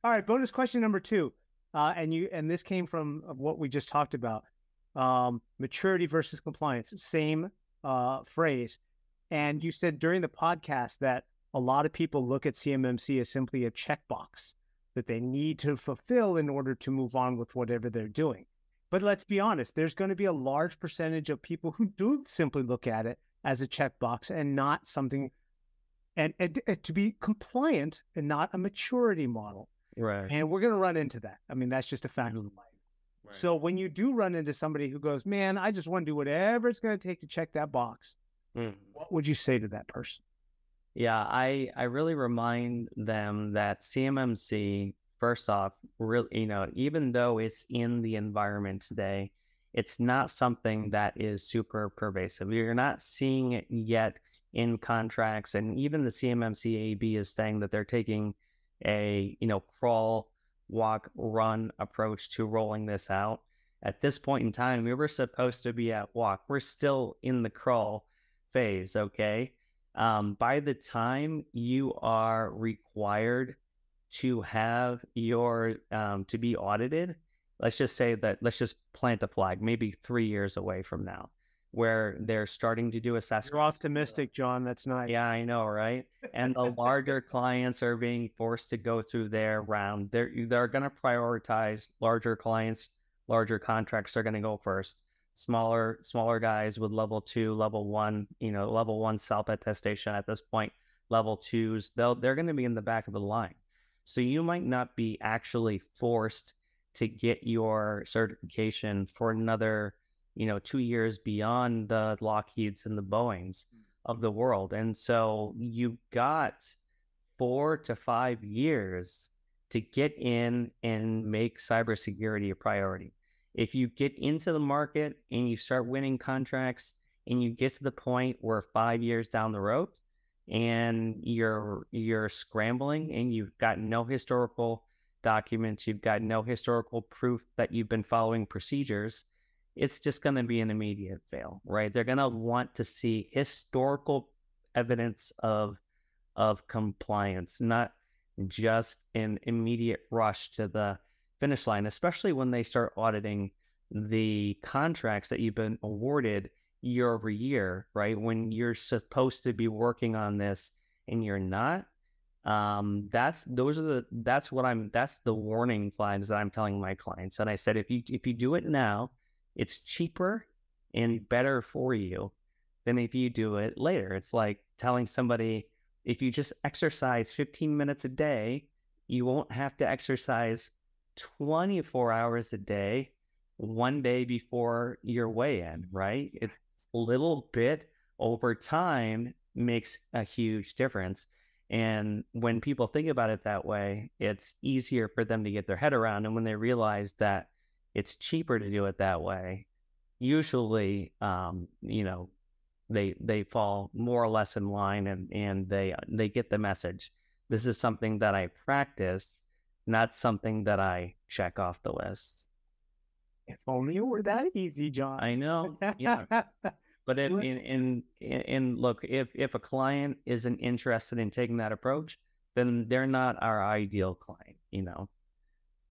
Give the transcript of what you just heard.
All right, bonus question number two. And this came from what we just talked about. Maturity versus compliance, same phrase. And you said during the podcast that a lot of people look at CMMC as simply a checkbox that they need to fulfill in order to move on with whatever they're doing. But let's be honest, there's going to be a large percentage of people who do simply look at it as a checkbox and not something, and to be compliant and not a maturity model. Right. And we're going to run into that. I mean, that's just a fact of life. Right. So when you do run into somebody who goes, man, I just want to do whatever it's going to take to check that box, what would you say to that person? Yeah, I really remind them that CMMC, first off, really, even though it's in the environment today, it's not something that is super pervasive. You're not seeing it yet in contracts, and even the CMMC AB is saying that they're taking a crawl, walk, run approach to rolling this out. At this point in time, we were supposed to be at walk. We're still in the crawl phase, okay? By the time you are required to have your to be audited, let's just plant a flag, maybe 3 years away from now, where they're starting to do assessments. You're optimistic, John. That's nice. Yeah, I know, right? And the larger clients are being forced to go through their round. They're going to prioritize larger clients, larger contracts are going to go first. Smaller guys with level 2, level 1, level 1 self-attestation at this point, level 2s, they're going to be in the back of the line. So you might not be actually forced to get your certification for another, 2 years beyond the Lockheeds and the Boeings of the world. And so you've got 4 to 5 years to get in and make cybersecurity a priority. If you get into the market and you start winning contracts and you get to the point where 5 years down the road and you're scrambling and you've got no historical documents, you've got no historical proof that you've been following procedures, it's just going to be an immediate fail, right? They're going to want to see historical evidence of compliance, not just an immediate rush to the finish line, especially when they start auditing the contracts that you've been awarded year over year, right? When you're supposed to be working on this and you're not, that's the warning flags that I'm telling my clients. And I said, if you do it now, it's cheaper and better for you than if you do it later. It's like telling somebody, if you just exercise 15 minutes a day, you won't have to exercise 24 hours a day, one day before your weigh-in, right? It's a little bit over time makes a huge difference. And when people think about it that way, it's easier for them to get their head around. And when they realize that it's cheaper to do it that way, usually, they fall more or less in line and they get the message. This is something that I practice, not something that I check off the list. If only it were that easy, John. I know. Yeah. But look, if a client isn't interested in taking that approach, then they're not our ideal client,